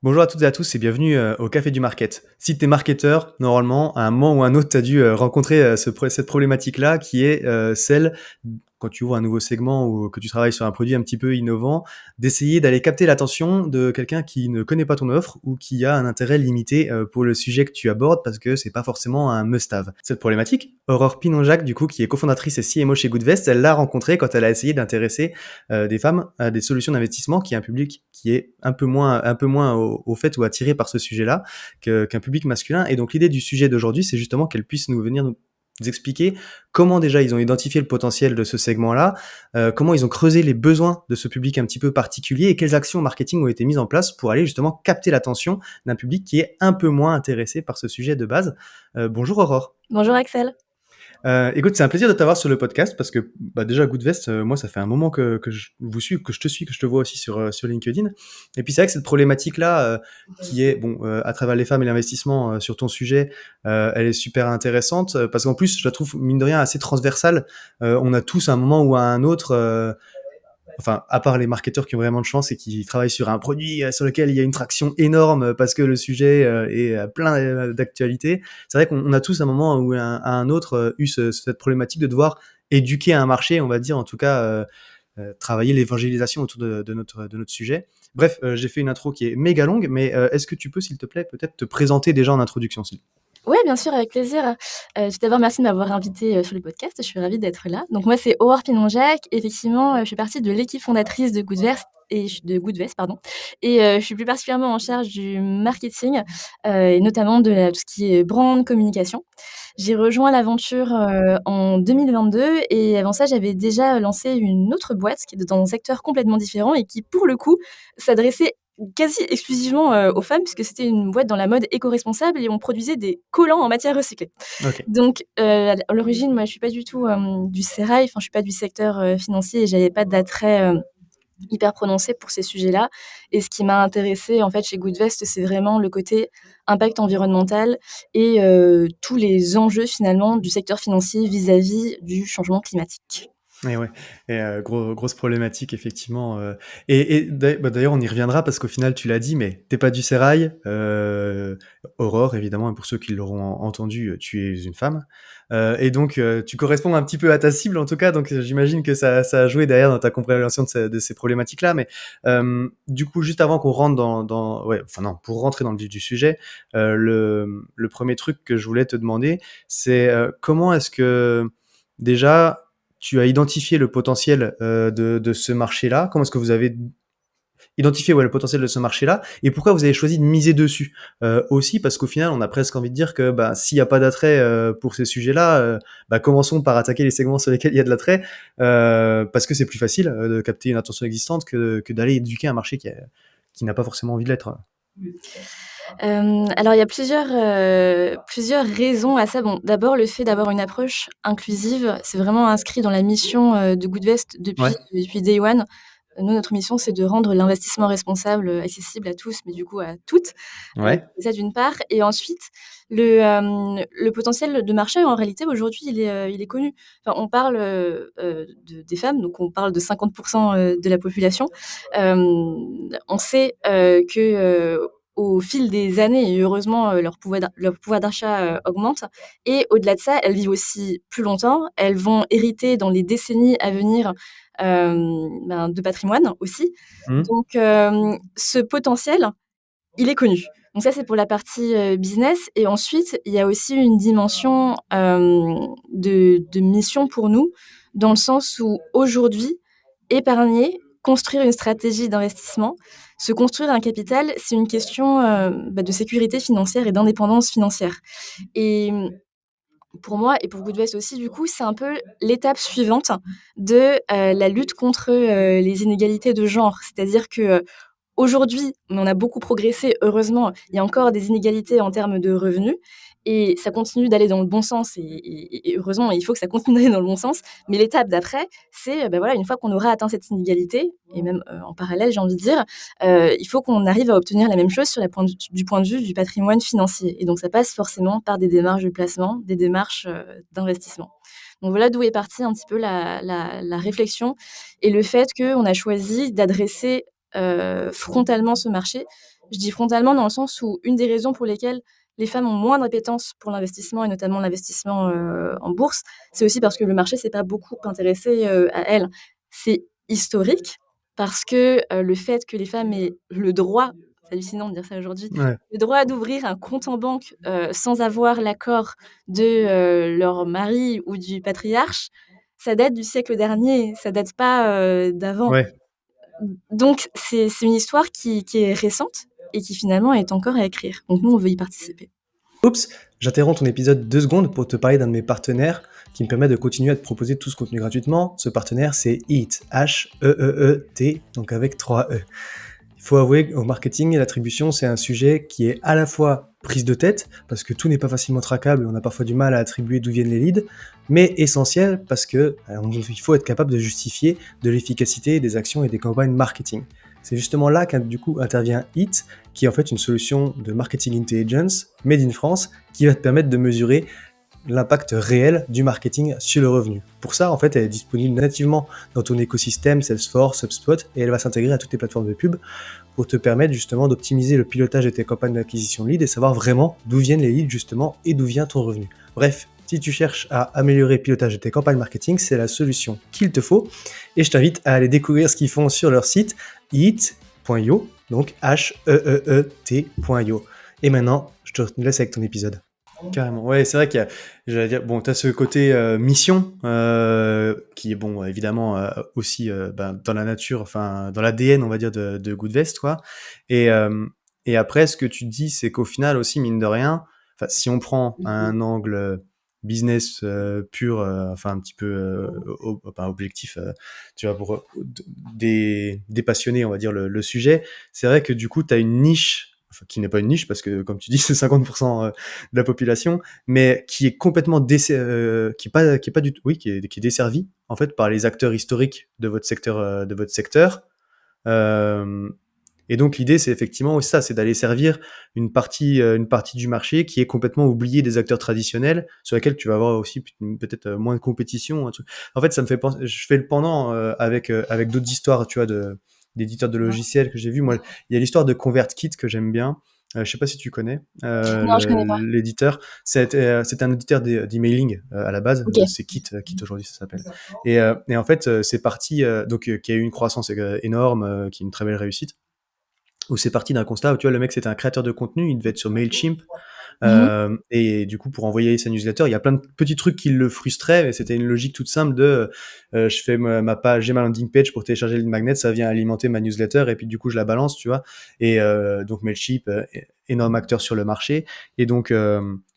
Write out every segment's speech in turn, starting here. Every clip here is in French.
Bonjour à toutes et à tous et bienvenue au Café du Market. Si tu es marketeur, normalement, à un moment ou à un autre, tu as dû rencontrer cette problématique-là qui est celle, quand tu ouvres un nouveau segment ou que tu travailles sur un produit un petit peu innovant, d'essayer d'aller capter l'attention de quelqu'un qui ne connaît pas ton offre ou qui a un intérêt limité pour le sujet que tu abordes parce que c'est pas forcément un must-have. Cette problématique, Aurore Pinon-Jacques, du coup, qui est cofondatrice et CMO chez Goodvest, elle l'a rencontrée quand elle a essayé d'intéresser des femmes à des solutions d'investissement qui est un public qui est un peu moins au fait ou attiré par ce sujet-là qu'un public masculin. Et donc l'idée du sujet d'aujourd'hui, c'est justement qu'elle puisse nous expliquer comment déjà ils ont identifié le potentiel de ce segment-là, comment ils ont creusé les besoins de ce public un petit peu particulier et quelles actions marketing ont été mises en place pour aller justement capter l'attention d'un public qui est un peu moins intéressé par ce sujet de base. Bonjour Aurore. Bonjour Axel. Écoute, c'est un plaisir de t'avoir sur le podcast parce que bah, déjà Goodvest, moi ça fait un moment que je vous suis, que je te suis, que je te vois aussi sur LinkedIn. Et puis c'est vrai que cette problématique-là, qui est bon à travers les femmes et l'investissement sur ton sujet, elle est super intéressante parce qu'en plus je la trouve mine de rien assez transversale. On a tous à un moment ou à un autre enfin, à part les marketeurs qui ont vraiment de chance et qui travaillent sur un produit sur lequel il y a une traction énorme parce que le sujet est plein d'actualité. C'est vrai qu'on a tous à un moment ou à un autre eu cette problématique de devoir éduquer un marché, on va dire, en tout cas, travailler l'évangélisation autour de notre sujet. Bref, j'ai fait une intro qui est méga longue, mais est-ce que tu peux, s'il te plaît, peut-être te présenter déjà en introduction, s'il te plaît? Oui, bien sûr, avec plaisir. Tout d'abord, merci de m'avoir invitée, sur le podcast. Je suis ravie d'être là. Donc moi, c'est Aurore Pinon-Jacques. Effectivement, je fais partie de l'équipe fondatrice de Goodvest, pardon. Et je suis plus particulièrement en charge du marketing, et notamment de tout ce qui est brand, communication. J'ai rejoint l'aventure, en 2022 et avant ça, j'avais déjà lancé une autre boîte qui était dans un secteur complètement différent et qui, pour le coup, s'adressait quasi exclusivement, aux femmes puisque c'était une boîte dans la mode éco-responsable et on produisait des collants en matière recyclée. Ok. Donc, à l'origine, moi, je suis pas du tout, du sérail, enfin, je suis pas du secteur, financier et j'avais pas d'attrait, hyper prononcé pour ces sujets-là. Et ce qui m'a intéressée, en fait, chez Goodvest, c'est vraiment le côté impact environnemental et tous les enjeux, finalement, du secteur financier vis-à-vis du changement climatique. Et ouais, et grosse problématique effectivement. Bah, d'ailleurs, on y reviendra parce qu'au final, tu l'as dit, mais t'es pas du sérail. Aurore, évidemment, et pour ceux qui l'auront entendu, tu es une femme. Et donc, tu corresponds un petit peu à ta cible, en tout cas. Donc, j'imagine que ça a joué derrière dans ta compréhension de ces problématiques-là. Mais du coup, juste avant qu'on rentre ouais, enfin non, pour rentrer dans le vif du sujet, le premier truc que je voulais te demander, c'est comment est-ce que déjà tu as identifié le potentiel de ce marché-là. Comment est-ce que vous avez identifié le potentiel de ce marché-là et pourquoi vous avez choisi de miser dessus aussi parce qu'au final, on a presque envie de dire que bah, s'il n'y a pas d'attrait pour ces sujets-là, bah, commençons par attaquer les segments sur lesquels il y a de l'attrait parce que c'est plus facile de capter une attention existante que d'aller éduquer un marché qui n'a pas forcément envie de l'être. Alors il y a plusieurs raisons à ça. Bon, d'abord le fait d'avoir une approche inclusive, c'est vraiment inscrit dans la mission, de Goodvest Ouais, depuis day one. Nous, notre mission, c'est de rendre l'investissement responsable, accessible à tous, mais du coup à toutes. ouais. Ça d'une part et ensuite le potentiel de marché en réalité aujourd'hui il est connu. Enfin on parle, des femmes, donc on parle de 50 de la population. On sait, au fil des années et heureusement, leur pouvoir d'achat, augmente et au-delà de ça, elles vivent aussi plus longtemps. Elles vont hériter dans les décennies à venir, de patrimoine aussi. Mhm. Donc ce potentiel, il est connu. Donc ça, c'est pour la partie, business et ensuite, il y a aussi une dimension, de mission pour nous, dans le sens où aujourd'hui, épargner, construire une stratégie d'investissement, se construire un capital, c'est une question, de sécurité financière et d'indépendance financière et pour moi et pour Goodvest aussi, du coup, c'est un peu l'étape suivante de, la lutte contre, les inégalités de genre. C'est-à-dire que, aujourd'hui, on a beaucoup progressé, heureusement. Il y a encore des inégalités en termes de revenus et ça continue d'aller dans le bon sens et heureusement, il faut que ça continue d'aller dans le bon sens. Mais l'étape d'après, c'est, voilà, une fois qu'on aura atteint cette inégalité et même, en parallèle, j'ai envie de dire, il faut qu'on arrive à obtenir la même chose sur la du point de vue du patrimoine financier et donc ça passe forcément par des démarches de placement, des démarches, d'investissement. Donc voilà d'où est partie un petit peu la réflexion et le fait qu'on a choisi d'adresser frontalement ce marché Je dis frontalement dans le sens où une des raisons pour lesquelles les femmes ont moins d'appétence pour l'investissement et notamment l'investissement, en bourse, c'est aussi parce que le marché s'est pas beaucoup intéressé, à elles. C'est historique parce que, le fait que les femmes aient le droit, c'est hallucinant de dire ça aujourd'hui, Ouais, le droit d'ouvrir un compte en banque, sans avoir l'accord de, leur mari ou du patriarche, ça date du siècle dernier, ça date pas, d'avant. ouais. Donc c'est une histoire qui est récente et qui finalement est encore à écrire. Donc nous, on veut y participer. Oups, j'interromps ton épisode 2 secondes pour te parler d'un de mes partenaires qui me permet de continuer à te proposer tout ce contenu gratuitement. Ce partenaire, c'est Heat, H-E-E-E-T, donc avec 3 E. Il faut avouer au marketing et l'attribution, c'est un sujet qui est à la fois prise de tête, parce que tout n'est pas facilement traquable et on a parfois du mal à attribuer d'où viennent les leads, mais essentiel parce que il faut être capable de justifier de l'efficacité des actions et des campagnes marketing. C'est justement là du coup intervient Hit, qui est en fait une solution de marketing intelligence made in France qui va te permettre de mesurer l'impact réel du marketing sur le revenu. Pour ça, en fait, elle est disponible nativement dans ton écosystème Salesforce, HubSpot, et elle va s'intégrer à toutes les plateformes de pub pour te permettre justement d'optimiser le pilotage de tes campagnes d'acquisition de leads et savoir vraiment d'où viennent les leads justement et d'où vient ton revenu. Bref, si tu cherches à améliorer le pilotage de tes campagnes marketing, c'est la solution qu'il te faut et je t'invite à aller découvrir ce qu'ils font sur leur site heat.io, donc H-E-E-E-T.io. Et maintenant, je te laisse avec ton épisode. Carrément. Ouais, c'est vrai qu'il y a, j'allais dire, bon, t'as ce côté mission qui est bon, évidemment aussi dans la nature, enfin dans l'ADN, on va dire de Goodvest, quoi. Et et après, ce que tu dis, c'est qu'au final aussi, mine de rien, enfin, si on prend un angle business pur, enfin un petit peu enfin, objectif, tu vois, pour des passionnés, on va dire le sujet, c'est vrai que du coup, t'as une niche. Enfin, qui n'est pas une niche parce que comme tu dis c'est 50% de la population, mais qui est complètement qui est pas du tout, oui, qui est desservie en fait par les acteurs historiques de votre secteur, Euh, et donc l'idée c'est effectivement aussi ça, c'est d'aller servir une partie du marché qui est complètement oubliée des acteurs traditionnels, sur laquelle tu vas avoir aussi peut-être moins de compétition. Un truc. En fait, ça me fait penser, je fais le pendant avec d'autres histoires, tu vois, d'éditeurs de logiciels que j'ai vu. Moi, il y a l'histoire de ConvertKit que j'aime bien. Je sais pas si tu connais Non, je connais pas. l'éditeur. C'est un éditeur d'emailing à la base. OK. C'est Kit aujourd'hui, ça s'appelle. Et en fait, c'est parti qui a eu une croissance énorme, qui est une très belle réussite. Où c'est parti d'un constat où tu vois le mec c'était un créateur de contenu, il devait être sur Mailchimp, Mmh. et du coup, pour envoyer sa newsletter, il y a plein de petits trucs qui le frustraient, mais c'était une logique toute simple de je fais ma page, j'ai ma landing page pour télécharger le magnet, ça vient alimenter ma newsletter, et puis du coup, je la balance, tu vois. Et donc, Mailchimp, énorme acteur sur le marché. Et donc,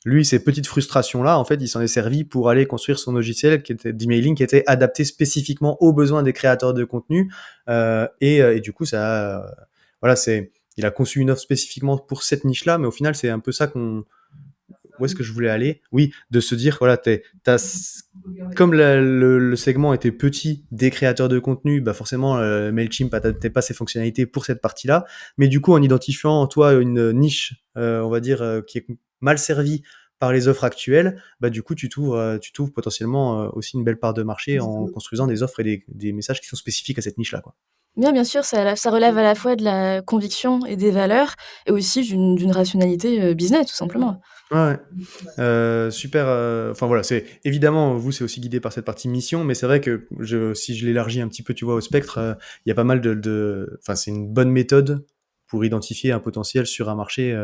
lui, ces petites frustrations-là, en fait, il s'en est servi pour aller construire son logiciel qui était d'emailing, qui était adapté spécifiquement aux besoins des créateurs de contenu. Et du coup, voilà, il a conçu une offre spécifiquement pour cette niche-là, mais au final, c'est un peu ça où est-ce que je voulais aller? Oui, de se dire, voilà, comme le segment était petit des créateurs de contenu, bah forcément, Mailchimp n'adaptait pas ses fonctionnalités pour cette partie-là. Mais du coup, en identifiant, toi, une niche, on va dire, qui est mal servie par les offres actuelles, bah du coup, tu t'ouvres potentiellement aussi une belle part de marché en construisant des offres et des messages qui sont spécifiques à cette niche-là, quoi. Bien sûr, ça relève à la fois de la conviction et des valeurs et aussi d'une rationalité, business tout simplement. Ouais, ouais. Super. Enfin voilà, c'est évidemment vous, c'est aussi guidé par cette partie mission, mais c'est vrai que si je l'élargis un petit peu, tu vois, au spectre, il y a pas mal enfin, c'est une bonne méthode pour identifier un potentiel sur un marché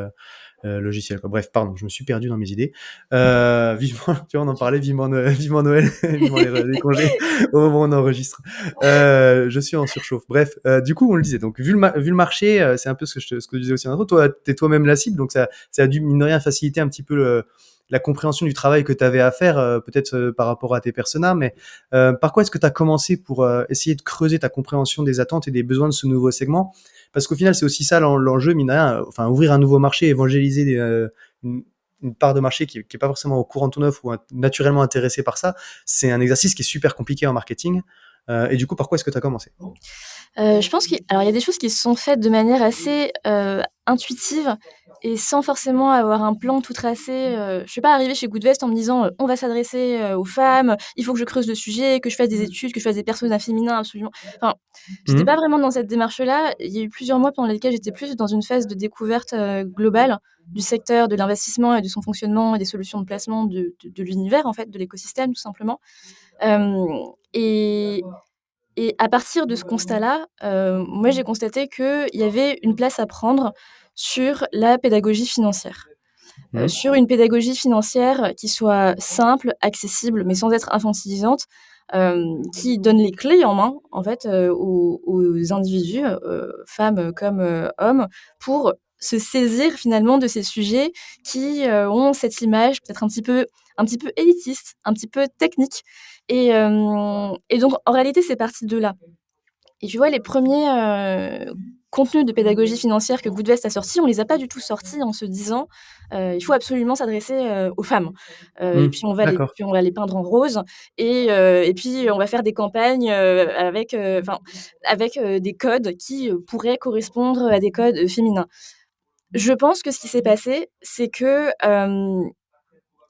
logiciel. Quoi. Bref, pardon, je me suis perdu dans mes idées. Vivement, tu vois, on en parlait, vivement, vivement Noël, vivement les congés au moment où on enregistre. Je suis en surchauffe. Bref, du coup, on le disait. Donc, vu le marché, c'est un peu ce que je disais aussi en intro. Toi, t'es toi-même la cible, donc ça a dû mine de rien faciliter un petit peu la compréhension du travail que tu avais à faire, peut-être par rapport à tes personas, mais par quoi est-ce que tu as commencé pour essayer de creuser ta compréhension des attentes et des besoins de ce nouveau segment? Parce qu'au final, c'est aussi ça l'enjeu, mine de rien, enfin, ouvrir un nouveau marché, évangéliser une, une part de marché qui est pas forcément au courant de ton offre ou naturellement intéressé par ça, c'est un exercice qui est super compliqué en marketing. Et du coup, par quoi est-ce que tu as commencé? Je pense qu'il alors il y a des choses qui se sont faites de manière assez, intuitive et sans forcément avoir un plan tout tracé. Je suis pas arrivée chez Goodvest en me disant, «On va s'adresser, aux femmes, il faut que je creuse le sujet, que je fasse des études, que je fasse des personas féminins absolument». Enfin, j'étais Mmh. pas vraiment dans cette démarche-là. Il y a eu plusieurs mois pendant lesquels j'étais plus dans une phase de découverte, globale du secteur de l'investissement et de son fonctionnement et des solutions de placement de l'univers, en fait, de l'écosystème, tout simplement. Hem et et à partir de ce constat-là, moi, j'ai constaté qu'il y avait une place à prendre sur la pédagogie financière. Mmh. Sur une pédagogie financière qui soit simple, accessible, mais sans être infantilisante, qui donne les clés en main, en fait, aux individus, femmes comme, hommes, pour se saisir finalement de ces sujets qui, ont cette image peut-être un petit peu élitiste, un petit peu technique et donc en réalité, c'est parti de là. Et tu vois, les premiers contenus de pédagogie financière que Goodvest a sortis, on les a pas du tout sortis en se disant, «Il faut absolument s'adresser, aux femmes, et Mmh. D'accord. puis on va les peindre en rose et puis on va faire des campagnes, avec des codes qui, pourraient correspondre à des codes, féminins». Je pense que ce qui s'est passé, c'est que,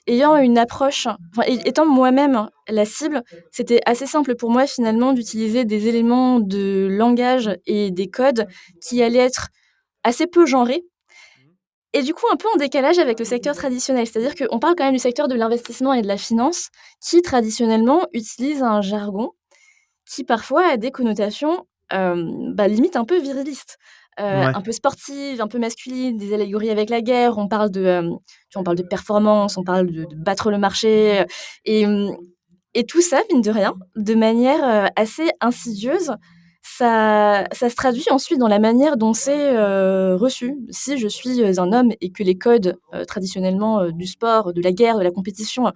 ayant une approche enfin, étant moi-même la cible, c'était assez simple pour moi finalement d'utiliser des éléments de langage et des codes qui allaient être assez peu genrés et du coup un peu en décalage avec le secteur traditionnel. C'est-à-dire qu'on parle quand même du secteur de l'investissement et de la finance qui traditionnellement utilise un jargon qui parfois a des connotations, limite un peu virilistes, Ouais. un peu sportives, un peu masculines, des allégories avec la guerre. On parle tu vois, on parle de performance, on parle de battre le marché, et et tout ça, mine de rien, de manière, assez insidieuse, ça se traduit ensuite dans la manière dont c'est, reçu. Si je suis, un homme et que les codes, traditionnellement, du sport, de la guerre, de la compétition,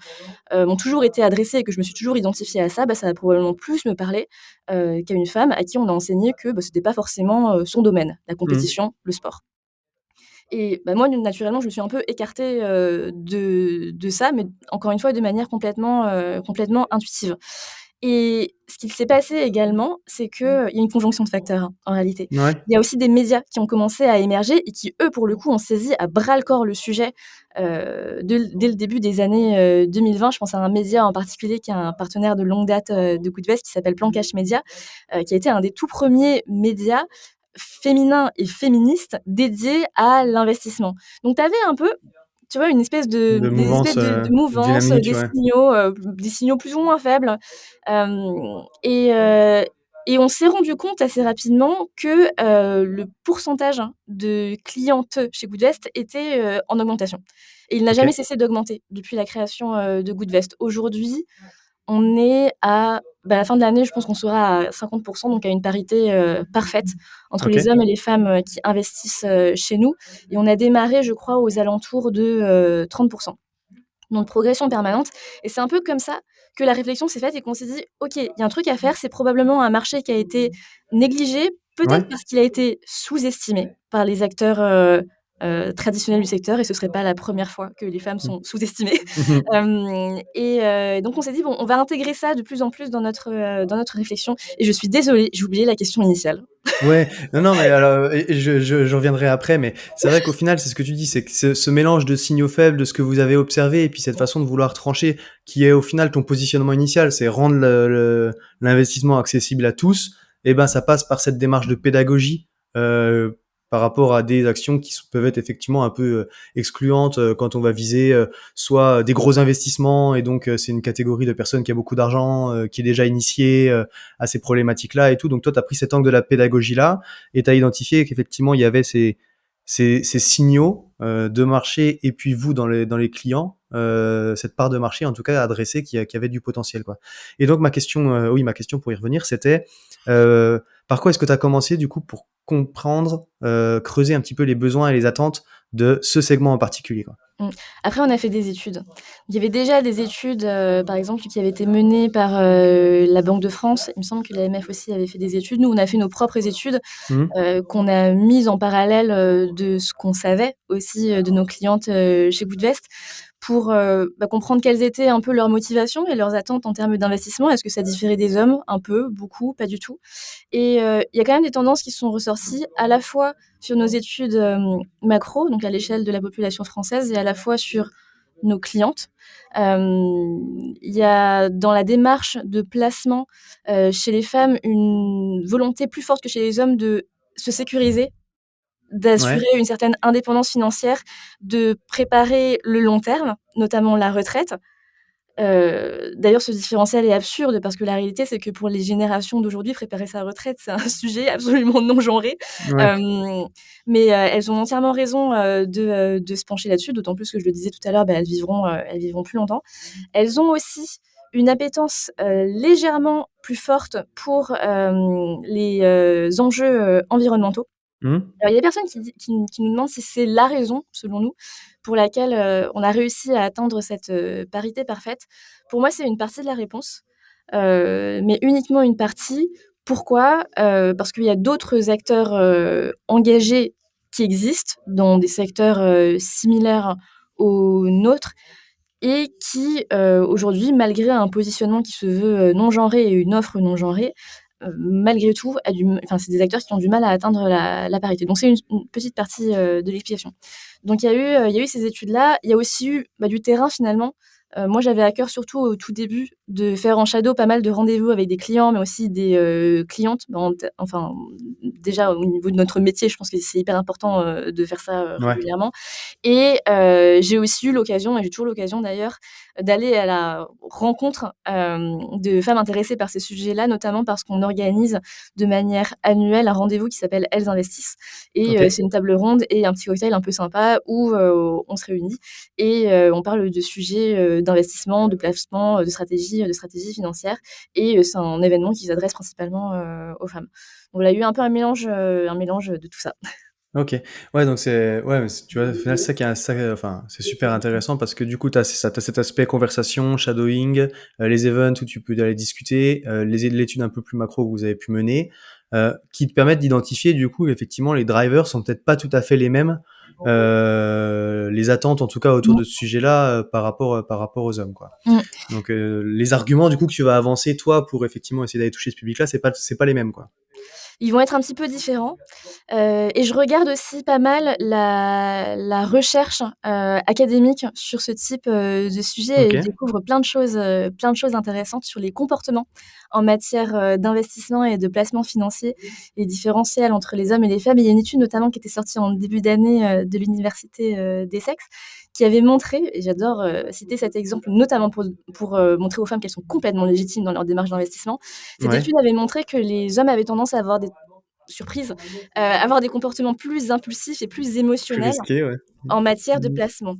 m'ont toujours été adressées et que je me suis toujours identifiée à ça, ça va probablement plus me parler, qu'à une femme à qui on a enseigné que, c'était pas forcément, son domaine, la Mmh. compétition, le sport. Et moi, naturellement, je me suis un peu écartée, de ça, mais encore une fois, de manière complètement intuitive. Et ce qu'il s'est passé également, c'est qu'il y a une conjonction de facteurs, hein, en réalité. Ouais. Il y a aussi des médias qui ont commencé à émerger et qui, eux, pour le coup, ont saisi à bras-le-corps le sujet, dès le début des années, 2020. Je pense à un média en particulier qui est un partenaire de longue date, de Goodvest qui s'appelle Plan Cash Média, qui a été un des tout premiers médias féminins et féministes dédiés à l'investissement. Donc tu avais un peu, tu vois, une espèce de De des espèces mouvance, de mouvances, dynamique, ouais. des signaux plus ou moins faibles, hem et on s'est rendu compte assez rapidement que, le pourcentage, hein, de clientes chez Goodvest était, en augmentation et il n'a jamais OK. cessé d'augmenter depuis la création, de Goodvest. Aujourd'hui, on est à la fin de l'année, je pense qu'on sera à 50, donc à une parité, parfaite entre les OK. hommes et les femmes, qui investissent, chez nous et on a démarré, je crois, aux alentours de, 30. Donc progression permanente et c'est un peu comme ça que la réflexion s'est faite et qu'on s'est dit: «OK, il y a un truc à faire, c'est probablement un marché qui a été négligé, peut-être Ouais. parce qu'il a été sous-estimé par les acteurs, traditionnels du secteur et ce serait pas la première fois que les femmes Mmh. sont sous-estimées». Mmh mh. Donc on s'est dit: «Bon, on va intégrer ça de plus en plus dans notre réflexion» et je suis désolée, j'ai oublié la question initiale. Ouais, non, non, mais alors, et je reviendrai après, mais c'est vrai qu'au final, c'est ce que tu dis, c'est que ce mélange de signaux faibles, de ce que vous avez observé et puis cette façon de vouloir trancher, qui est au final ton positionnement initial, c'est rendre l'investissement accessible à tous, et ben, ça passe par cette démarche de pédagogie, par rapport à des actions qui peuvent être effectivement un peu, excluantes, quand on va viser, soit des gros investissements et donc, c'est une catégorie de personnes qui a beaucoup d'argent, qui est déjà initiée, à ces problématiques-là et tout. Donc toi, tu as pris cet angle de la pédagogie-là et tu as identifié qu'effectivement, il y avait ces signaux de marché et puis vous, dans les clients, cette part de marché, en tout cas, adressée qui avait du potentiel, quoi. Et donc ma question pour y revenir, c'était par quoi est-ce que tu as commencé, du coup, pour comprendre, creuser un petit peu les besoins et les attentes de ce segment en particulier, quoi? Mmh. Après, on a fait des études. Il y avait déjà des études, par exemple, qui avaient été menées par, la Banque de France. Il me semble que l'AMF aussi avait fait des études. Nous, on a fait nos propres études, Mmh. qu'on a mises en parallèle, de ce qu'on savait aussi, de nos clientes, chez Goodvest pour, comprendre quelles étaient un peu leurs motivations et leurs attentes en termes d'investissement. Est-ce que ça différait des hommes? Un peu, beaucoup, pas du tout? Et il y a quand même des tendances qui sont ressorties, à la fois sur nos études, macro, donc à l'échelle de la population française et à la fois sur nos clientes. Il y a dans la démarche de placement, chez les femmes, une volonté plus forte que chez les hommes de se sécuriser, d'assurer Ouais, une certaine indépendance financière, de préparer le long terme, notamment la retraite. D'ailleurs, ce différentiel est absurde parce que la réalité, c'est que pour les générations d'aujourd'hui, préparer sa retraite, c'est un sujet absolument non genré. ouais. Hem, mais elles ont entièrement raison, de se pencher là-dessus, d'autant plus que je le disais tout à l'heure, elles vivront plus longtemps. Elles ont aussi une appétence, légèrement plus forte pour, les, enjeux, environnementaux. Mmh. Alors, il y a des personnes qui nous demandent si c'est la raison, selon nous, pour laquelle, on a réussi à atteindre cette, parité parfaite. Pour moi, c'est une partie de la réponse, mais uniquement une partie. Pourquoi? Parce qu'il y a d'autres acteurs, engagés qui existent dans des secteurs, similaires aux nôtres et qui, aujourd'hui, malgré un positionnement qui se veut, non genré et une offre non genrée, malgré tout a du m enfin, c'est des acteurs qui ont du mal à atteindre la parité. Donc c'est une petite partie, de l'explication. Donc il y a eu ces études-là. Il y a aussi eu, du terrain finalement. Moi, j'avais à cœur, surtout au tout début, de faire en shadow pas mal de rendez-vous avec des clients, mais aussi des, clientes. Déjà au niveau de notre métier, je pense que c'est hyper important, de faire ça, Ouais. régulièrement. Et j'ai aussi eu l'occasion, et j'ai toujours l'occasion d'ailleurs, d'aller à la rencontre, de femmes intéressées par ces sujets-là, notamment parce qu'on organise de manière annuelle un rendez-vous qui s'appelle «Elles investissent», et OK. c'est une table ronde et un petit cocktail un peu sympa où, on se réunit et on parle de sujets, d'investissement, de placement, de stratégie financière, et c'est un événement qui s'adresse principalement, aux femmes. Donc il y a eu un peu un mélange de tout ça. OK. Ouais, donc c'est ouais, mais c'est tu vois, au final, c'est ça qui est un ça enfin, c'est super intéressant parce que du coup, tu as c'est ça, tu cet aspect conversation, shadowing, les events où tu peux aller discuter, l'étude un peu plus macro que vous avez pu mener, qui te permettent d'identifier du coup, effectivement, les drivers sont peut-être pas tout à fait les mêmes, les attentes en tout cas autour Mmh. de ce sujet-là, par rapport aux hommes, quoi. Mmh. Donc, les arguments du coup que tu vas avancer toi pour effectivement essayer d'aller toucher ce public-là, c'est pas les mêmes, quoi. Ils vont être un petit peu différents. Et je regarde aussi pas mal la recherche, académique sur ce type, de sujet, et je OK. découvre plein de choses intéressantes sur les comportements en matière, d'investissement et de placement financier, et différentiels entre les hommes et les femmes. Et il y a une étude notamment qui était sortie en début d'année, de l'université, d'Essex, qui avait montré, et j'adore, citer cet exemple notamment pour, montrer aux femmes qu'elles sont complètement légitimes dans leur démarche d'investissement. Cette Ouais. étude avait montré que les hommes avaient tendance à avoir des surprise, avoir des comportements plus impulsifs et plus Plus émotionnels risqué, ouais. en matière de Mmh. placement.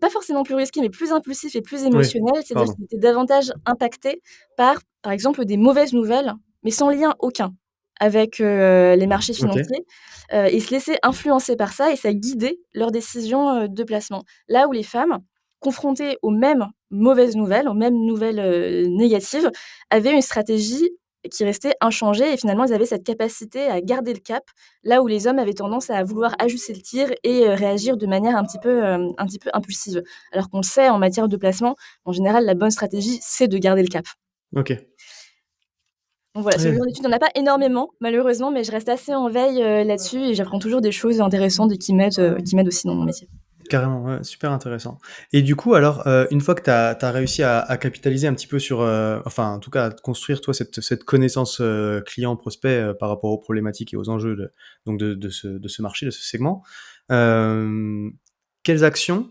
Pas forcément plus risqués, mais plus impulsifs et plus Oui, émotionnels, c'est-à-dire pardon. qu'ils étaient davantage impactés par exemple, des mauvaises nouvelles, mais sans lien aucun avec, les marchés OK. financiers. Ils se laissaient influencer par ça et ça guidait leurs décisions, de placement. Là où les femmes, confrontées aux mêmes mauvaises nouvelles, aux mêmes nouvelles, négatives, avaient une stratégie qui restait inchangée, et finalement elles avaient cette capacité à garder le cap, là où les hommes avaient tendance à vouloir ajuster le tir et réagir de manière un petit peu impulsive. Alors qu'on le sait, en matière de placement, en général, la bonne stratégie, c'est de garder le cap. OK. Donc voilà, ce Ouais, genre d'études, il y en a pas énormément, malheureusement, mais je reste assez en veille, là-dessus, et j'apprends toujours des choses intéressantes et qui m'aident aussi dans mon métier. carrément, ouais, super intéressant. Et du coup, alors, une fois que tu as réussi à capitaliser un petit peu sur, enfin, en tout cas, à construire, toi, cette connaissance, client, prospect, par rapport aux problématiques et aux enjeux de ce marché, de ce segment, hem, quelles actions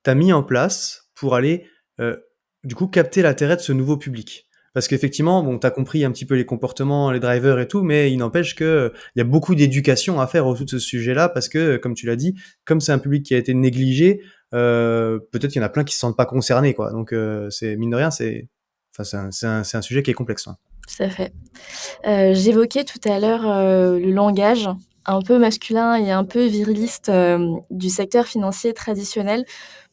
tu as mis en place pour aller, du coup, capter l'intérêt de ce nouveau public? Parce qu'effectivement, bon, tu as compris un petit peu les comportements, les drivers et tout, mais il n'empêche que, il y a beaucoup d'éducation à faire autour de ce sujet-là parce que, comme tu l'as dit, comme c'est un public qui a été négligé, peut-être qu'il y en a plein qui se sentent pas concernés, quoi. Donc, c'est mine de rien, enfin, c'est un sujet qui est complexe, hein. Tout à fait. J'évoquais tout à l'heure, le langage un peu masculin et un peu viriliste, du secteur financier traditionnel.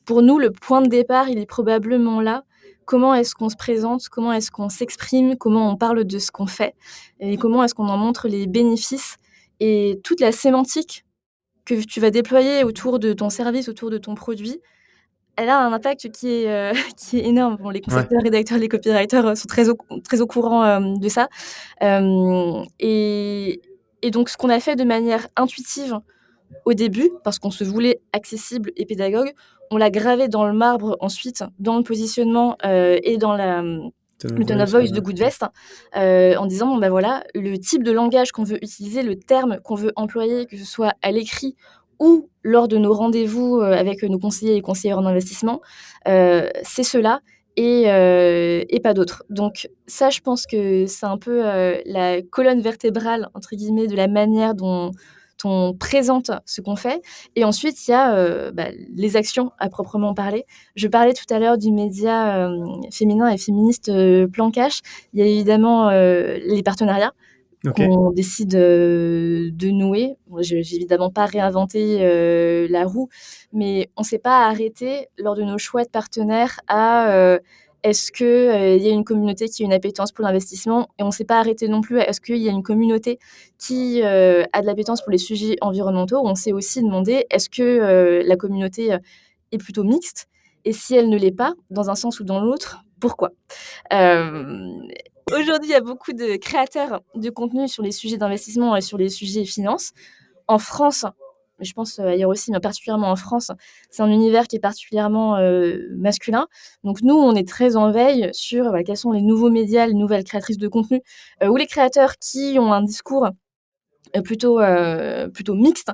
Pour nous, le point de départ, il est probablement là. Comment est-ce qu'on se présente? Comment est-ce qu'on s'exprime? Comment on parle de ce qu'on fait? Et comment est-ce qu'on en montre les bénéfices? Et toute la sémantique que tu vas déployer autour de ton service, autour de ton produit, elle a un impact qui est, qui est énorme. Bon, les Ouais. concepteurs, rédacteurs, les copywriters, sont très au courant, de ça. Hem et donc ce qu'on a fait de manière intuitive au début, parce qu'on se voulait accessible et pédagogue, on l'a gravé dans le marbre ensuite, dans le positionnement, et dans Tone of le tone of voice, voice de ouais. Goodvest, en disant: «Bon, bah, voilà, le type de langage qu'on veut utiliser, le terme qu'on veut employer, que ce soit à l'écrit ou lors de nos rendez-vous, avec, nos conseillers et conseillères en investissement, c'est cela et pas d'autre». Donc ça, je pense que c'est un peu, la colonne vertébrale, entre guillemets, de la manière dont on présente ce qu'on fait et ensuite il y a, les actions à proprement parler. Je parlais tout à l'heure du média, féminin et féministe, Plan Cash. Il y a évidemment, les partenariats OK. qu'on décide, de nouer. Moi, je j'ai évidemment pas réinventé, la roue, mais on s'est pas arrêté lors de nos choix de partenaires à, est-ce que, il y a une communauté qui a une appétence pour l'investissement? Et on s'est pas arrêté non plus à est-ce qu'il y a une communauté qui, a de l'appétence pour les sujets environnementaux? On s'est aussi demandé est-ce que, la communauté, est plutôt mixte? Et si elle ne l'est pas, dans un sens ou dans l'autre, pourquoi? Hem, Aujourd'hui, il y a beaucoup de créateurs de contenu sur les sujets d'investissement et sur les sujets finances. En France, mais je pense, ailleurs aussi, mais particulièrement en France, c'est un univers qui est particulièrement, masculin. Donc nous, on est très en veille sur, bah, quels sont les nouveaux médias, les nouvelles créatrices de contenu, ou les créateurs qui ont un discours plutôt mixte,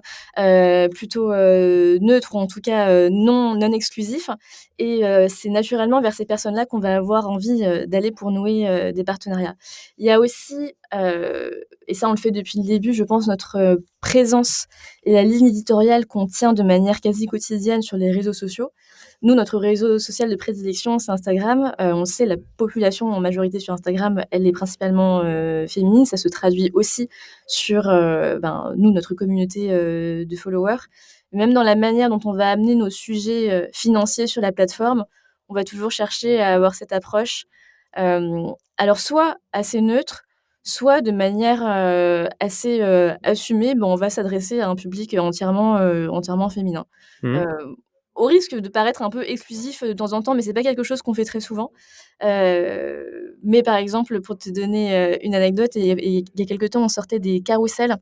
plutôt, neutre ou en tout cas, non exclusif et c'est naturellement vers ces personnes-là qu'on va avoir envie, d'aller pour nouer, des partenariats. Il y a aussi, et ça on le fait depuis le début, je pense notre, présence et la ligne éditoriale qu'on tient de manière quasi quotidienne sur les réseaux sociaux. Nous, notre réseau social de prédilection, c'est Instagram. On sait la population en majorité sur Instagram, elle est principalement, féminine. Ça se traduit aussi sur, nous, notre communauté, de followers. Même dans la manière dont on va amener nos sujets, financiers sur la plateforme, on va toujours chercher à avoir cette approche, alors soit assez neutre, soit de manière, assez, assumée, on va s'adresser à un public entièrement féminin. Mmh. Heu, Au risque de paraître un peu exclusif, de temps en temps, mais c'est pas quelque chose qu'on fait très souvent. Mais par exemple, pour te donner, une anecdote, il y a quelque temps, on sortait des carrousels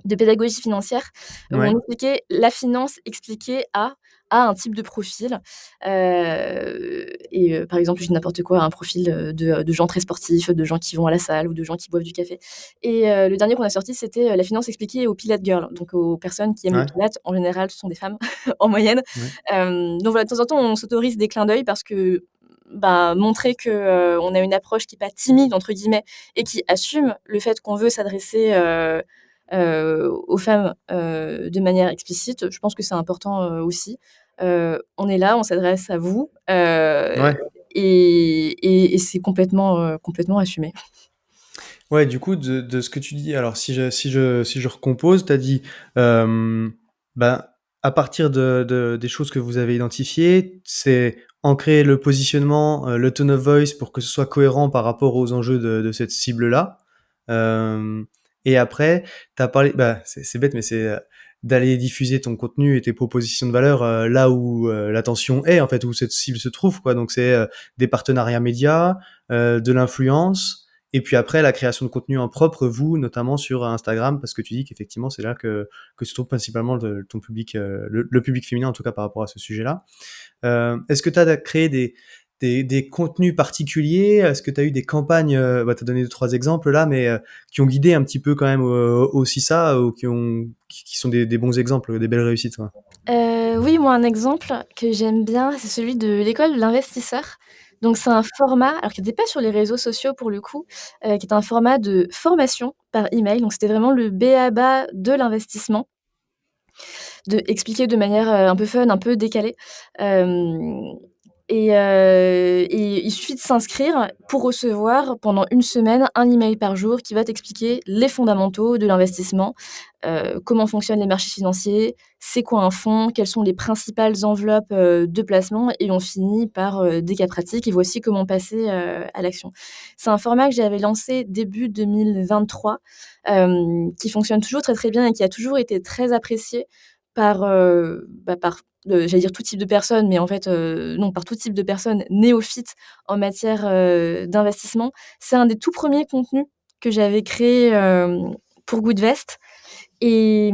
de pédagogie financière, où on Ouais. expliquait la finance expliquée à un type de profil, par exemple, je dis n'importe quoi, un profil, de gens très sportifs, de gens qui vont à la salle ou de gens qui boivent du café et le dernier qu'on a sorti, c'était, la finance expliquée aux Pilates girls, donc aux personnes qui aiment le Ouais. pilates. En général, ce sont des femmes en moyenne. Ouais. Donc voilà, de temps en temps, on s'autorise des clins d'œil parce que, montrer que, on a une approche qui est pas «timide» entre guillemets et qui assume le fait qu'on veut s'adresser, aux femmes, de manière explicite, je pense que c'est important, aussi. On est là, on s'adresse à vous, Ouais. et c'est complètement assumé. Ouais, du coup, de ce que tu dis, alors si je recompose, tu as dit, hem, ben, à partir de des choses que vous avez identifiées, c'est ancrer le positionnement, le tone of voice pour que ce soit cohérent par rapport aux enjeux de cette cible-là. Hem et après, tu as parlé bah, c'est bête, mais c'est, d'aller diffuser ton contenu et tes propositions de valeur, là où, l'attention est, en fait, où cette cible se trouve, quoi. Donc c'est, des partenariats médias, de l'influence et puis après, la création de contenu en propre, vous, notamment sur Instagram, parce que tu dis qu'effectivement, c'est là que se trouve principalement ton public, le public féminin, en tout cas par rapport à ce sujet-là. Est-ce que tu as créé des contenus particuliers? Est-ce que tu as eu des campagnes, tu as donné 2-3 exemples là, mais qui ont guidé un petit peu quand même, aussi ça, ou qui sont des bons exemples, des belles réussites, quoi? Oui, moi, un exemple que j'aime bien, c'est celui de l'école de l'investisseur. Donc c'est un format, alors qui était pas sur les réseaux sociaux pour le coup, qui est un format de formation par email. Donc c'était vraiment le b.a-ba de l'investissement, de expliquer de manière, un peu fun, un peu décalée. Hem et il suffit de s'inscrire pour recevoir pendant une semaine un email par jour qui va t'expliquer les fondamentaux de l'investissement, comment fonctionnent les marchés financiers, c'est quoi un fonds, quelles sont les principales enveloppes, de placement et on finit par, des cas pratiques et voici comment passer, à l'action. C'est un format que j'avais lancé début 2023, qui fonctionne toujours très, très bien et qui a toujours été très apprécié j'allais dire tout type de personnes, mais en fait, non, par tout type de personnes néophytes en matière, d'investissement. C'est un des tout premiers contenus que j'avais créé, pour Goodvest et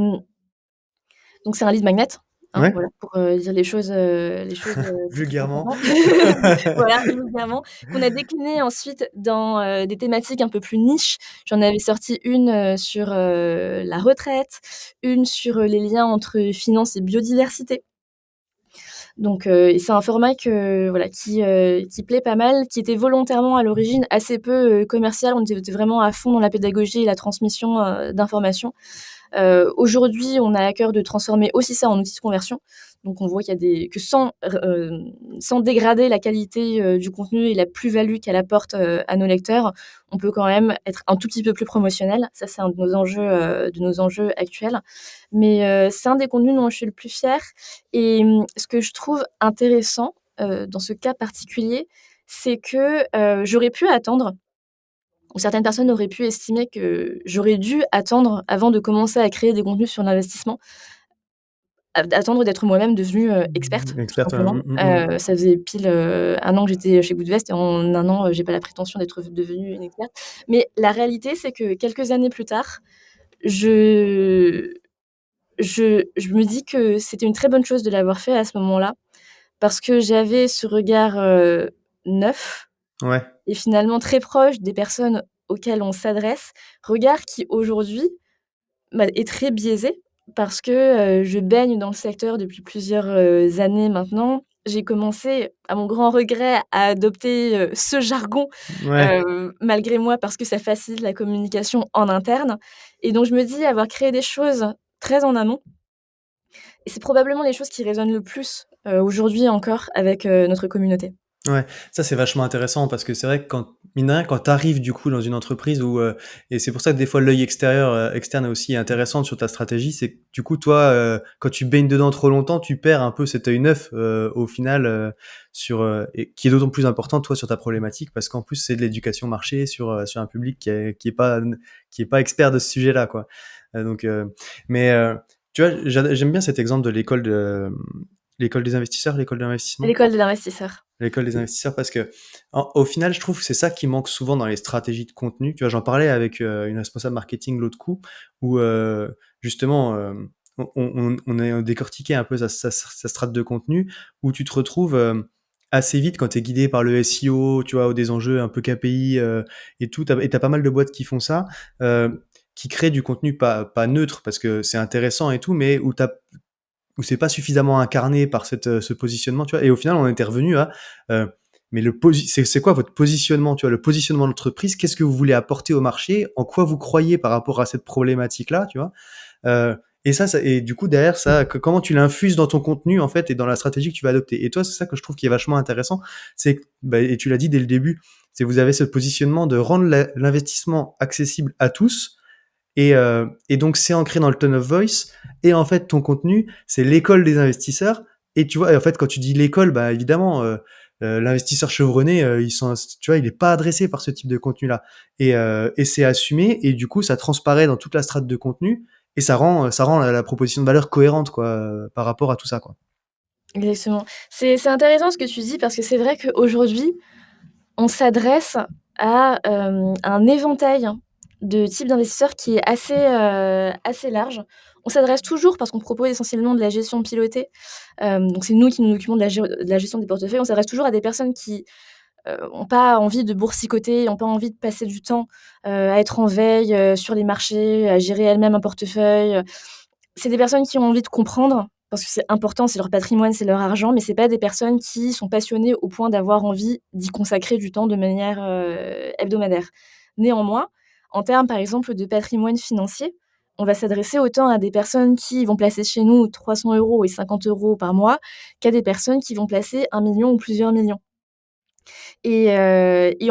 donc c'est un lead magnet, hein, Ouais, voilà, pour, dire les choses, très, très vulgairement. concrètement. Voilà, évidemment, qu'on a décliné ensuite dans, des thématiques un peu plus niches. J'en avais sorti une, sur, la retraite, une sur, les liens entre finance et biodiversité. Donc et c'est un format qui plaît pas mal, qui était volontairement à l'origine assez peu, commercial. On était vraiment à fond dans la pédagogie et la transmission, d'informations. Aujourd'hui, on a à cœur de transformer aussi ça en outil de conversion. Donc on voit qu'il y a des que sans dégrader la qualité, du contenu et la plus-value qu'elle apporte, à nos lecteurs, on peut quand même être un tout petit peu plus promotionnel. Ça, c'est un de nos enjeux actuels. Mais, c'est un des contenus dont je suis le plus fière et ce que je trouve intéressant, dans ce cas particulier, c'est que, j'aurais pu attendre ou certaines personnes auraient pu estimer que j'aurais dû attendre avant de commencer à créer des contenus sur l'investissement, attendre d'être moi-même devenue, experte, tout Experte, simplement. Ça faisait pile, 1 an que j'étais chez Goodvest et en 1 an, j'ai pas la prétention d'être devenue une experte. Mais la réalité, c'est que quelques années plus tard, je je me dis que c'était une très bonne chose de l'avoir fait à ce moment-là, parce que j'avais ce regard, neuf ouais, et finalement très proche des personnes auxquelles on s'adresse, regard qui aujourd'hui, est très biaisé parce que, je baigne dans le secteur depuis plusieurs, années maintenant. J'ai commencé, à mon grand regret, à adopter, ce jargon, ouais. malgré moi parce que ça facilite la communication en interne et donc je me dis avoir créé des choses très en amont et c'est probablement les choses qui résonnent le plus, aujourd'hui encore avec, notre communauté. Ouais, ça c'est vachement intéressant parce que c'est vrai que quand mine de rien, quand tu arrives du coup dans une entreprise où, et c'est pour ça que des fois l'œil extérieur, externe est aussi intéressant sur ta stratégie, c'est que du coup toi, quand tu baignes dedans trop longtemps, tu perds un peu cet œil neuf, au final, sur, et qui est d'autant plus important toi sur ta problématique parce qu'en plus c'est de l'éducation marché sur un public qui est pas expert de ce sujet-là quoi. Donc, mais, tu vois, j'aime bien cet exemple de l'école des investisseurs, l'école de l'investissement? L'école de l'investisseur. L'école des investisseurs parce que au final, je trouve que c'est ça qui manque souvent dans les stratégies de contenu. Tu vois, j'en parlais avec, une responsable marketing l'autre coup où, justement, on a décortiqué un peu sa strate de contenu où tu te retrouves, assez vite quand tu es guidé par le SEO, tu vois, ou des enjeux un peu KPI, et tout. Tu pas mal de boîtes qui font ça, qui créent du contenu pas neutre parce que c'est intéressant et tout, mais où c'est pas suffisamment incarné par ce positionnement, tu vois. Et au final, on était revenu à, mais c'est quoi votre positionnement, tu vois, le positionnement de l'entreprise, qu'est-ce que vous voulez apporter au marché, en quoi vous croyez par rapport à cette problématique-là, tu vois. Et et du coup derrière ça, comment tu l'infuses dans ton contenu en fait et dans la stratégie que tu vas adopter. Et toi, c'est ça que je trouve qui est vachement intéressant, c'est que, bah, et tu l'as dit dès le début, c'est que vous avez ce positionnement de rendre l'investissement accessible à tous et donc, c'est ancré dans le tone of voice. Et en fait, ton contenu, c'est l'école des investisseurs. Et tu vois, et en fait, quand tu dis l'école, bah évidemment, l'investisseur chevronné, tu vois, il est pas adressé par ce type de contenu-là. Et c'est assumé. Et du coup, ça transparaît dans toute la strate de contenu. Et ça rend la proposition de valeur cohérente, quoi, par rapport à tout ça, quoi. Exactement. C'est intéressant ce que tu dis parce que c'est vrai qu'aujourd'hui, on s'adresse à, un éventail de types d'investisseurs qui est assez large. On s'adresse toujours parce qu'on propose essentiellement de la gestion pilotée, donc c'est nous qui nous occupons de la gestion des portefeuilles. On s'adresse toujours à des personnes qui, ont pas envie de boursicoter, ont pas envie de passer du temps, à être en veille, sur les marchés, à gérer elles-mêmes un portefeuille, c'est des personnes qui ont envie de comprendre, parce que c'est important, c'est leur patrimoine, c'est leur argent, mais c'est pas des personnes qui sont passionnées au point d'avoir envie d'y consacrer du temps de manière, hebdomadaire. Néanmoins, en termes, par exemple, de patrimoine financier, on va s'adresser autant à des personnes qui vont placer chez nous 300 € et 50 € par mois, qu'à des personnes qui vont placer 1 million ou plusieurs millions. Et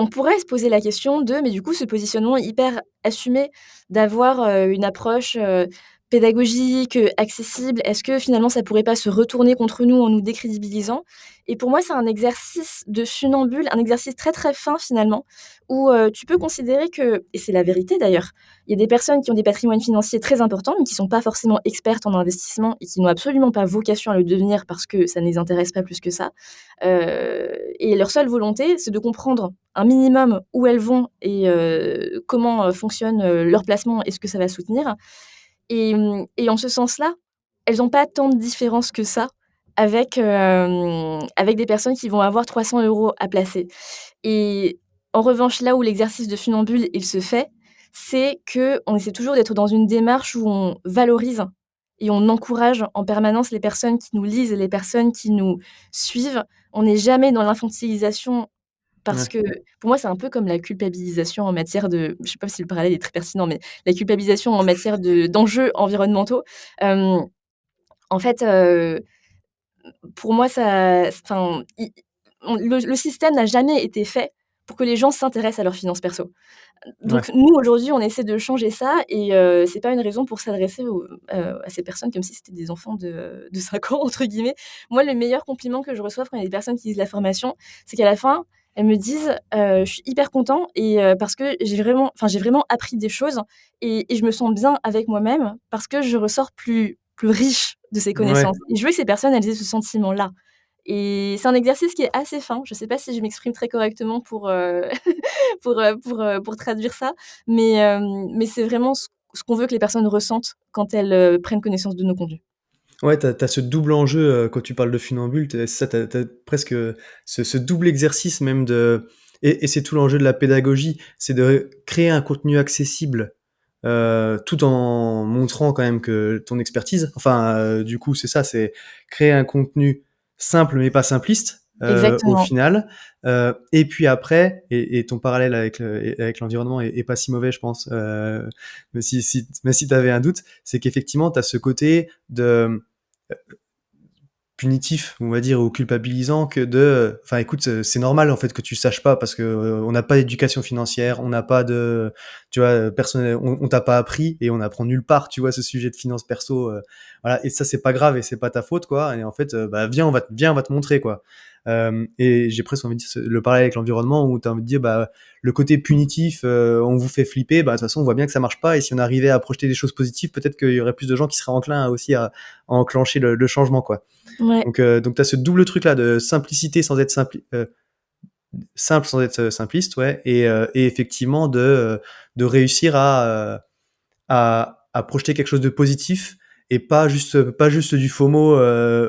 on pourrait se poser la question de mais du coup, ce positionnement hyper assumé d'avoir, une approche, pédagogique, accessible? Est-ce que finalement ça pourrait pas se retourner contre nous en nous décrédibilisant? Et pour moi, c'est un exercice de funambule, un exercice très, très fin finalement, où, tu peux considérer que et c'est la vérité d'ailleurs, il y a des personnes qui ont des patrimoines financiers très importants, mais qui sont pas forcément expertes en investissement et qui n'ont absolument pas vocation à le devenir parce que ça ne les intéresse pas plus que ça. Et leur seule volonté, c'est de comprendre un minimum où elles vont et comment, fonctionne, leur placement et ce que ça va soutenir. Et en ce sens-là, elles ont pas tant de différence que ça avec des personnes qui vont avoir 300 € à placer. Et en revanche, là où l'exercice de funambule, il se fait, c'est qu'on essaie toujours d'être dans une démarche où on valorise et on encourage en permanence les personnes qui nous lisent et les personnes qui nous suivent. On n'est jamais dans l'infantilisation parce Ouais. que pour moi, c'est un peu comme la culpabilisation en matière de je sais pas si le parallèle est très pertinent, mais la culpabilisation en matière d'enjeux environnementaux. Hem, En fait, pour moi, ça enfin, i on le système n'a jamais été fait pour que les gens s'intéressent à leurs finances perso. Ouais. Donc nous, aujourd'hui, on essaie de changer ça et c'est pas une raison pour s'adresser à ces personnes comme si c'était des enfants de 5 ans entre guillemets. Moi, le meilleur compliment que je reçoive quand il y a des personnes qui lisent la formation, c'est qu'à la fin, elles me disent: «Je suis hyper content et parce que j'ai vraiment appris des choses et je me sens bien avec moi-même parce que je ressors plus riche de ces Ouais. connaissances» et je veux que ces personnes, elles aient ce sentiment-là et c'est un exercice qui est assez fin. Je sais pas si je m'exprime très correctement pour, pour traduire ça. Mais c'est vraiment ce qu'on veut que les personnes ressentent quand elles, prennent connaissance de nos contenus. Ouais, tu as ce double enjeu, quand tu parles de funambule, c'est ça, tu as presque, ce double exercice même de et c'est tout l'enjeu de la pédagogie, c'est de créer un contenu accessible, tout en montrant quand même que ton expertise enfin, du coup, c'est ça, c'est créer un contenu simple mais pas simpliste, au Exactement. final, et puis après et ton parallèle avec avec l'environnement est pas si mauvais, je pense, même si tu avais un doute, c'est qu'effectivement, tu as ce côté de punitif, on va dire, ou culpabilisant que de, enfin écoute, c'est normal en fait que tu saches pas parce que, on n'a pas d'éducation financière, on n'a pas de tu vois, personne on t'a pas appris et on apprend nulle part, tu vois, ce sujet de finances perso, voilà et ça c'est pas grave et c'est pas ta faute quoi et en fait, bah, viens on va te montrer quoi. Et j'ai presque envie de dire le parallèle avec l'environnement où tu as envie de dire, bah, le côté punitif, on vous fait flipper, bah, de toute façon on voit bien que ça marche pas et si on arrivait à projeter des choses positives, peut-être qu'il y aurait plus de gens qui seraient enclins aussi à enclencher le changement quoi. Ouais. Donc tu as ce double truc-là de simplicité sans être simple sans être simpliste, ouais, et effectivement de réussir à projeter quelque chose de positif et pas juste du FOMO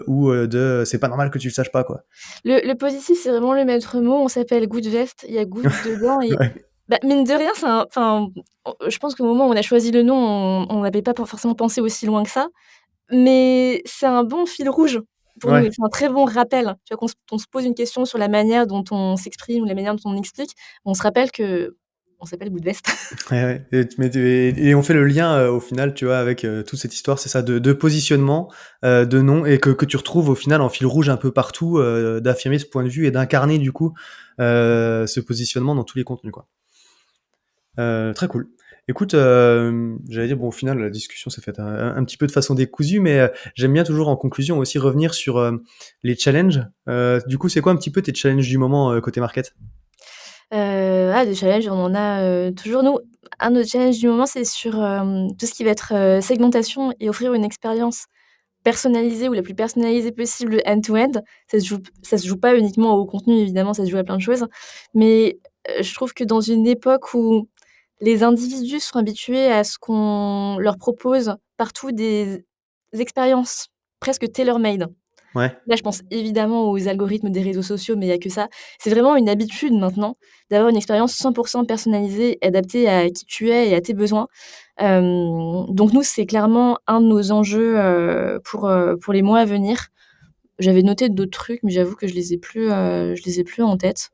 ou de c'est pas normal que tu le saches pas, quoi. Le positif, c'est vraiment le maître mot. On s'appelle Good Vest, il y a good dedans et Ouais, bah, mine de rien, c'est un enfin, je pense qu'au moment où on a choisi le nom, on n'avait pas forcément pensé aussi loin que ça. Mais c'est un bon fil rouge pour nous et ouais. c'est un très bon rappel. Tu vois, qu'on se pose une question sur la manière dont on s'exprime ou la manière dont on explique, on se rappelle qu'on s'appelle Goodvest. Ouais, ouais et on fait le lien, au final, tu vois, avec, toute cette histoire, c'est ça, de positionnement, de nom et que tu retrouves au final en fil rouge un peu partout, d'affirmer ce point de vue et d'incarner du coup, ce positionnement dans tous les contenus, quoi. Très cool. Écoute, j'allais dire, bon, au final, la discussion s'est faite un petit peu de façon décousue, mais j'aime bien toujours en conclusion aussi revenir sur, les challenges. Du coup, c'est quoi un petit peu tes challenges du moment, côté market? Des challenges, on en a, toujours. Nous, un de nos challenges du moment, c'est sur, tout ce qui va être, segmentation et offrir une expérience personnalisée ou la plus personnalisée possible end to end. Ça se joue pas uniquement au contenu évidemment, ça se joue à plein de choses. Mais, je trouve que dans une époque où les individus sont habitués à ce qu'on leur propose partout des expériences presque tailor-made. Ouais, Là, je pense évidemment aux algorithmes des réseaux sociaux, mais il y a que ça. C'est vraiment une habitude maintenant d'avoir une expérience 100 personnalisée, adaptée à qui tu es et à tes besoins. Donc nous, c'est clairement un de nos enjeux, pour les mois à venir. J'avais noté d'autres trucs, mais j'avoue que je les ai plus en tête.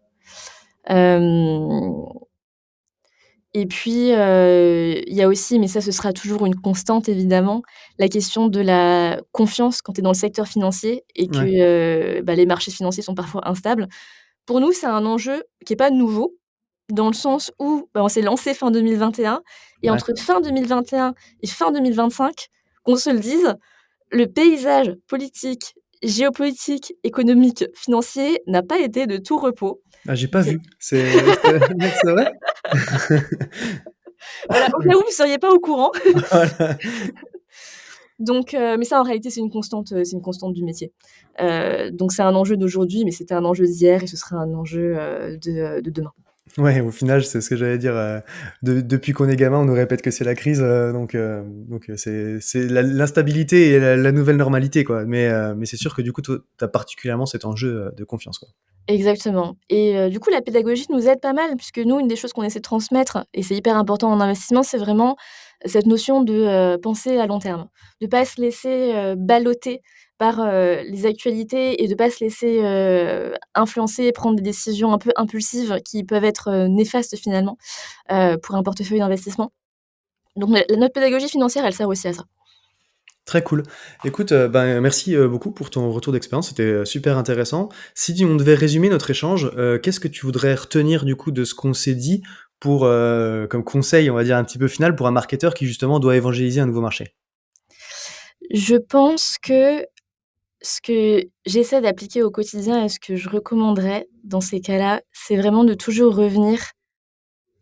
Hem Et puis, il y a aussi, mais ça, ce sera toujours une constante évidemment, la question de la confiance quand tu es dans le secteur financier et ouais, que, bah, les marchés financiers sont parfois instables. Pour nous, c'est un enjeu qui est pas nouveau, dans le sens où, bah, on s'est lancé fin 2021 et ouais, entre fin 2021 et fin 2025, qu'on se le dise, le paysage politique, géopolitique, économique, financier n'a pas été de tout repos. Ah, j'ai pas C'est vu. C'est vrai? voilà, au cas où vous seriez pas au courant. Voilà. Donc mais ça en réalité c'est une constante du métier. Donc c'est un enjeu d'aujourd'hui, mais c'était un enjeu d'hier et ce sera un enjeu, de demain. Ouais, au final, c'est ce que j'allais dire, depuis qu'on est gamin, on nous répète que c'est la crise, donc c'est l'instabilité et la nouvelle normalité, quoi. Mais c'est sûr que du coup, toi, tu as particulièrement cet enjeu, de confiance, quoi. Exactement et du coup, la pédagogie nous aide pas mal puisque nous, une des choses qu'on essaie de transmettre et c'est hyper important en investissement, c'est vraiment cette notion de, penser à long terme. De pas se laisser, balloter par, les actualités et de pas se laisser, influencer et prendre des décisions un peu impulsives qui peuvent être, néfastes finalement, pour un portefeuille d'investissement. Donc notre pédagogie financière, elle sert aussi à ça. Très cool. Écoute, ben, merci, beaucoup pour ton retour d'expérience, c'était, super intéressant. Si on devait résumer notre échange, qu'est-ce que tu voudrais retenir du coup de ce qu'on s'est dit pour, comme conseil, on va dire un petit peu final pour un marketeur qui justement doit évangéliser un nouveau marché? Je pense que ce que j'essaie d'appliquer au quotidien et ce que je recommanderais dans ces cas-là, c'est vraiment de toujours revenir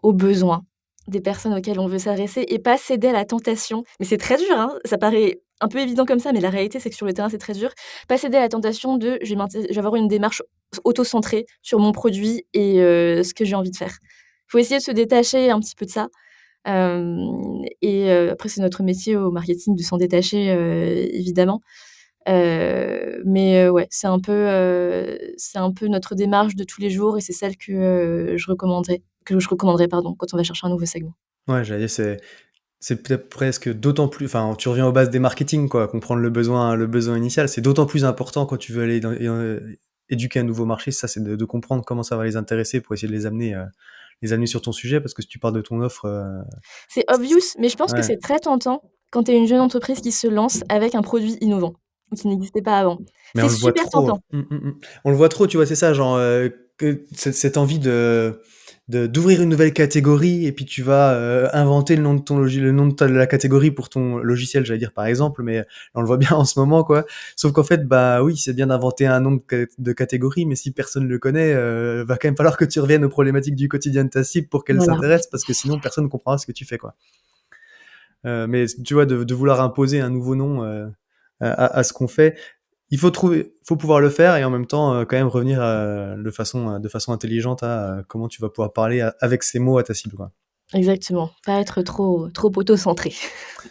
aux besoins des personnes auxquelles on veut s'adresser et pas céder à la tentation. Mais c'est très dur, hein, ça paraît un peu évident comme ça, mais la réalité, c'est que sur le terrain, c'est très dur. Pas céder à la tentation de je vais avoir une démarche auto-centrée sur mon produit et ce que j'ai envie de faire. Il faut essayer de se détacher un petit peu de ça, et après c'est notre métier au marketing de s'en détacher, évidemment. Mais ouais, c'est un peu notre démarche de tous les jours et c'est celle que je recommanderais, pardon, quand on va chercher un nouveau segment. Ouais, j'allais dire c'est peut-être presque d'autant plus enfin, tu reviens aux bases des marketing quoi, comprendre le besoin initial. C'est d'autant plus important quand tu veux aller éduquer un nouveau marché, ça, c'est de comprendre comment ça va les intéresser pour essayer de les amener sur ton sujet parce que si tu parles de ton offre, C'est c obvious, mais je pense que ouais, c'est très tentant quand tu es une jeune entreprise qui se lance avec un produit innovant ou qui n'existait pas avant. mais C'est on le voit super trop. tentant. On le voit trop, tu vois? C'est ça, genre, que cette envie d'ouvrir une nouvelle catégorie et puis tu vas, inventer le nom de la catégorie pour ton logiciel, j'allais dire par exemple, mais on le voit bien en ce moment, quoi. Sauf qu'en fait, bah, oui, c'est bien d'inventer un nom de catégorie, mais si personne le connaît, va quand même falloir que tu reviennes aux problématiques du quotidien de ta cible pour qu'elle Voilà. s'intéresse parce que sinon personne ne comprendra ce que tu fais, quoi. Mais tu vois, de vouloir imposer un nouveau nom, à ce qu'on fait, faut pouvoir le faire et en même temps, quand même revenir, de façon intelligente à, comment tu vas pouvoir parler avec ces mots à ta cible, quoi. Exactement, pas être trop auto-centré.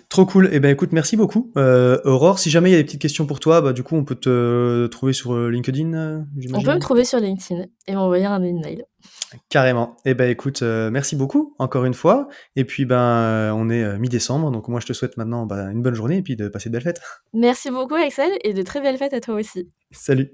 Trop cool. Et ben, écoute, merci beaucoup, Aurore. Si jamais il y a des petites questions pour toi, bah, du coup, on peut te trouver sur, LinkedIn, On peut me j'imagine? trouver sur LinkedIn et m'envoyer un email. Carrément. Et ben, écoute, merci beaucoup encore une fois et puis, ben, on est, mi-décembre, donc moi je te souhaite maintenant, bah, une bonne journée et puis de passer de belles fêtes. Merci beaucoup Axel et de très belles fêtes à toi aussi. Salut.